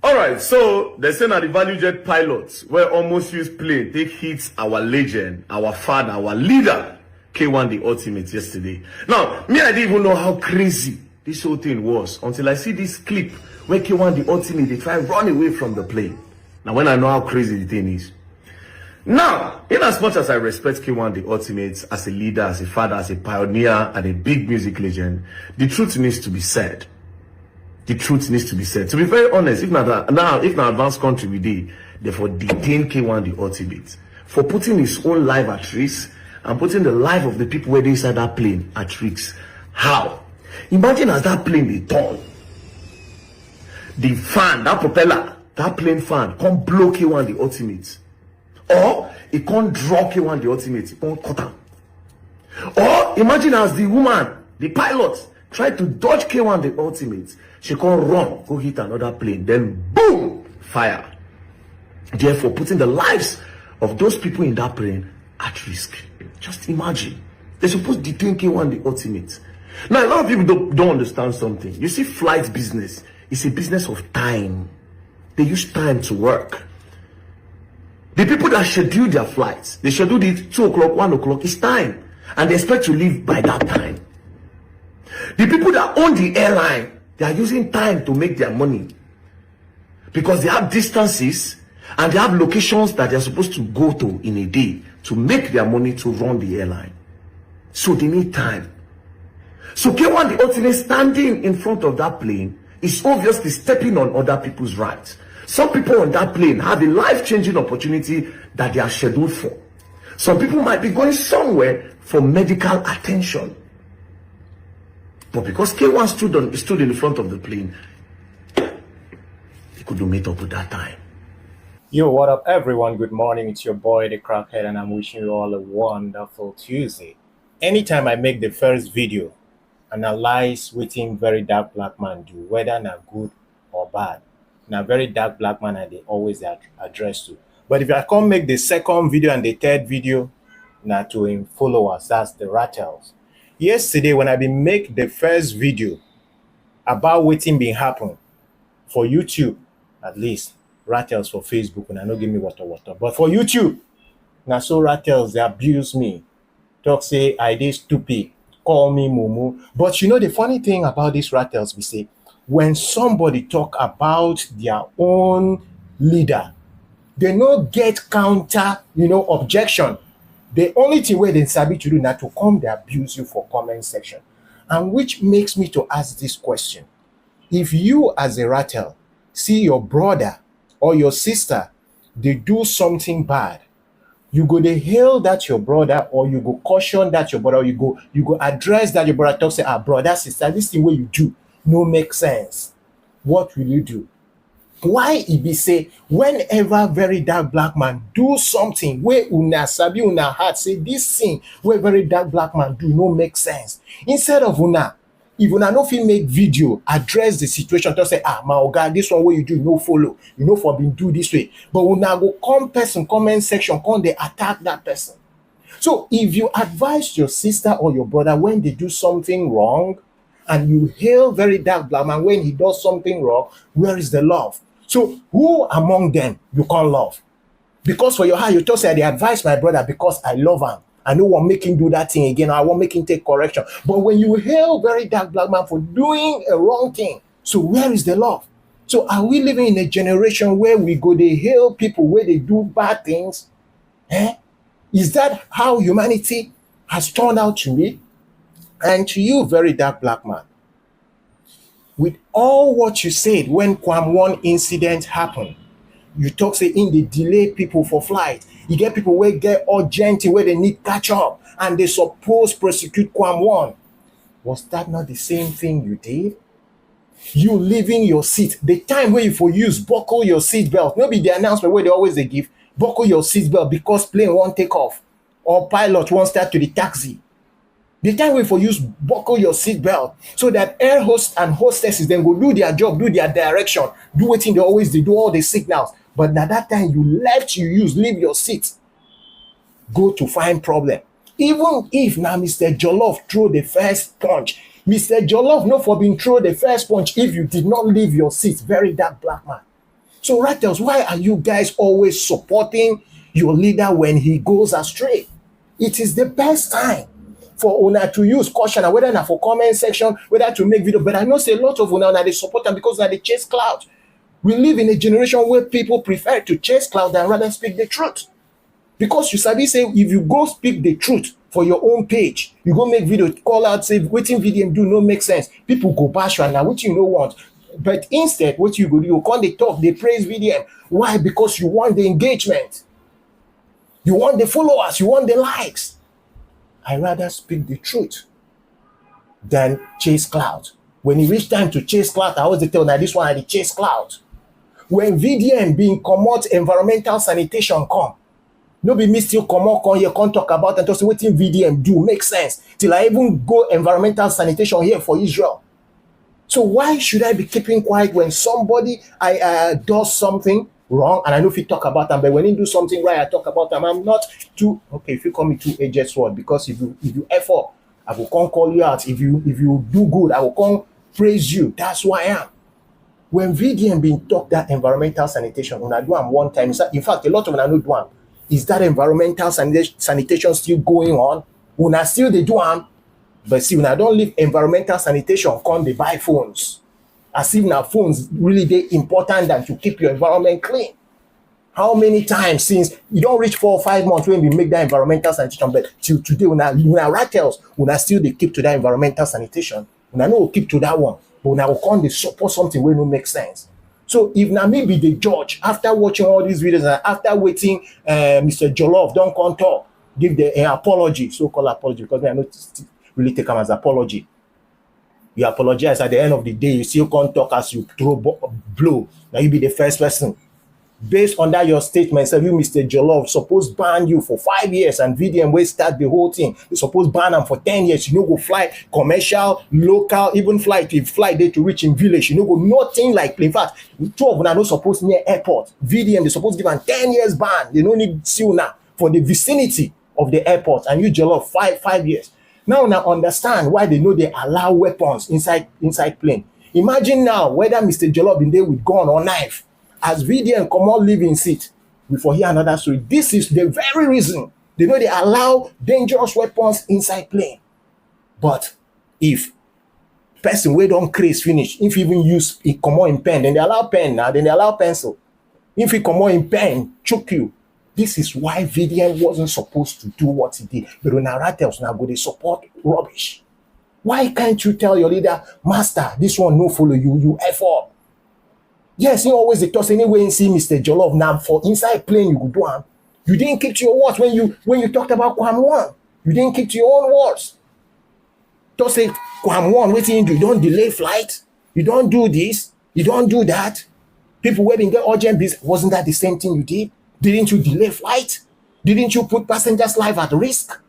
All right, so they say that the value jet pilots were almost used plane take hits our legend, our father, our leader, K1 the Ultimate yesterday. Now, me, I didn't even know how crazy this whole thing was until I see this clip where K1 the Ultimate, they try and run away from the plane. Now, when I know how crazy the thing is. Now, in as much as I respect K1 the Ultimate as a leader, as a father, as a pioneer, and a big music legend, the truth needs to be said. The truth needs to be said. To be very honest, if not advanced country we did, therefore detain K1 the Ultimate for putting his own life at risk and putting the life of the people where they inside that plane at risk. How? Imagine as that plane they turn, the fan, that propeller, that plane fan, can't blow K1 the Ultimate, or it can't draw K1 the Ultimate, it can't cut him. Or imagine as the woman, the pilot, tried to dodge K1 the Ultimate, she can't run, go hit another plane, then boom, fire. Therefore, putting the lives of those people in that plane at risk. Just imagine. They're supposed to detain K1 the Ultimate. Now, a lot of people don't understand something. You see, flight business is a business of time. They use time to work. The people that schedule their flights, they schedule it 2 o'clock, 1 o'clock, it's time. And they expect to leave by that time. The people that own the airline, they are using time to make their money because they have distances and they have locations that they're supposed to go to in a day to make their money to run the airline. So they need time. So K1 the Ultimate standing in front of that plane is obviously stepping on other people's rights. Some people on that plane have a life-changing opportunity that they are scheduled for. Some people might be going somewhere for medical attention. But because K1 stood in the front of the plane, he couldn't meet up with that time. Yo, what up, everyone? Good morning. It's your boy, the Crackhead, and I'm wishing you all a wonderful Tuesday. Anytime I make the first video, analyze wetin very dark black man do, whether na good or bad. Na very dark black man and they always address to. But if I come make the second video and the third video, na to him followers, that's the Ratels. Yesterday, when I been make the first video about wetin been happen for YouTube, at least, Ratels for Facebook, and I no give me water. But for YouTube, now so Ratels, they abuse me. Talk say, I dey stupid, call me mumu. But you know the funny thing about these Ratels, we say, when somebody talk about their own leader, they no get counter, objection. The only thing where they sabi to do now to come, they abuse you for comment section. And which makes me to ask this question. If you as a Ratel see your brother or your sister, they do something bad, you go to hail that your brother, or you go caution that your brother, or you go address that your brother, talk say, brother, sister, this thing what you do no make sense. What will you do? Why it be say whenever very dark black man do something where una sabi una heart say this thing where very dark black man do no make sense, instead of una, if una no fit make video address the situation, to say my oga, this one where you do no follow, for being do this way, but una go come person comment section come they attack that person. So if you advise your sister or your brother when they do something wrong and you hail very dark black man when he does something wrong, where is the love? So who among them you can't love? Because for your heart, you just say, they advise my brother because I love him. I don't want to make him do that thing again. I want to make him take correction. But when you hail very dark black man for doing a wrong thing, so where is the love? So are we living in a generation where we go to hail people where they do bad things? Is that how humanity has turned out to be? And to you, very dark black man, with all what you said when Kwame one incident happened, you talk say in the delay people for flight, you get people where get urgent where they need catch up and they suppose prosecute Kwame one. Was that not the same thing you did? You leaving your seat, the time where you for use buckle your seat belt, maybe the announcement where they give buckle your seat belt because plane won't take off or pilot won't start to the taxi. The time wait for use buckle your seat belt so that air host and hostesses then go do their job, do their direction, do what they always do all the signals. But at that time you leave your seat, go to find problem. Even if now Mr. Jollof throw the first punch, Mr. Jollof no for being throw the first punch if you did not leave your seat, very dark black man. So Ratels, why are you guys always supporting your leader when he goes astray? It is the best time for una to use caution, and whether na for comment section, whether to make video. But I know say a lot of una they support them because they chase clout. We live in a generation where people prefer to chase clout than rather speak the truth. Because you sabi say if you go speak the truth for your own page, you go make video, call out, say wetin VDM do no make sense. People go bash you, and now wetin you no want. But instead, what you go do, you come they talk, they praise VDM. Why? Because you want the engagement. You want the followers, you want the likes. I rather speak the truth than chase clout. When it reach time to chase clout, I always tell now this one I dey chase clout. When VDM being comot environmental sanitation come, no be me still come here, come talk about and talk say wetin VDM do make sense. Till I even go environmental sanitation here for Israel. So why should I be keeping quiet when somebody does something wrong and I know if you talk about them, but when you do something right, I talk about them. I'm not too okay. If you call me two-edged sword, because if you F up, I will come call you out. If you do good, I will come praise you. That's who I am. When VDM being talk that environmental sanitation, when I do them one time, in fact, a lot of them I know do them. Is that environmental sanitation still going on? When I still they do them, but see, when I don't leave environmental sanitation, come they buy phones. As if now phones really they important than to keep your environment clean. How many times since you don't reach 4 or 5 months when we make that environmental sanitation, but till today when I Ratels, when I still they keep to that environmental sanitation, when I know keep to that one, but when I will come they support something where no make sense. So if now maybe the judge, after watching all these videos and after waiting, Mr. Jollof don't come talk, give the apology, so-called apology, because I know really take them as apology. You apologize at the end of the day, you still can't talk as you throw blow. Now you be the first person. Based on that, your statement, so you, Mr. Jollof, suppose ban you for 5 years and VDM will start the whole thing. You suppose ban them for 10 years. You know, go fly commercial, local, even flight. If flight day to reach in village, you know, go nothing like. In fact, 2 of them are not supposed near airport. VDM, they supposed to give them 10 years ban. They don't need seal now for the vicinity of the airport. And you Jollof 5 years. Now understand why they know they allow weapons inside plane. Imagine now whether Mr. Jollof been there with gun or knife. As VDM come on living seat, we for hear another story. This is the very reason they know they allow dangerous weapons inside plane. But if person wey don craze finish, if even use it come on in pen, then they allow pen now, then they allow pencil. If it come on in pen, choke you. This is why VDM wasn't supposed to do what he did. But when Ratels now go they support rubbish. Why can't you tell your leader, master, this one no follow you, you F up? Yes, you always they toss anyway and see Mr. Jollof now for inside plane you could do am. You didn't keep to your words when you talked about Kwame. You didn't keep to your own words. Don't say Kwame, waiting you don't delay flight. You don't do this. You don't do that. People waiting get urgent business. Wasn't that the same thing you did? Didn't you delay flight? Didn't you put passengers' life at risk?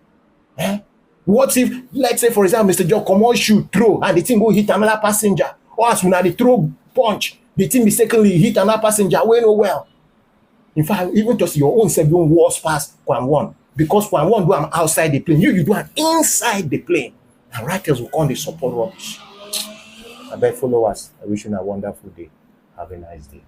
What if, let's say for example, Mr. Joe come on shoot throw and the thing go hit another passenger, or as when they throw punch, the thing mistakenly hit another passenger, we know well. In fact, even just your own self doing worse past Kwame, because Kwame do am outside the plane, you do am inside the plane. And Ratels will come the support rubbish. I beg followers, I wish you a wonderful day. Have a nice day.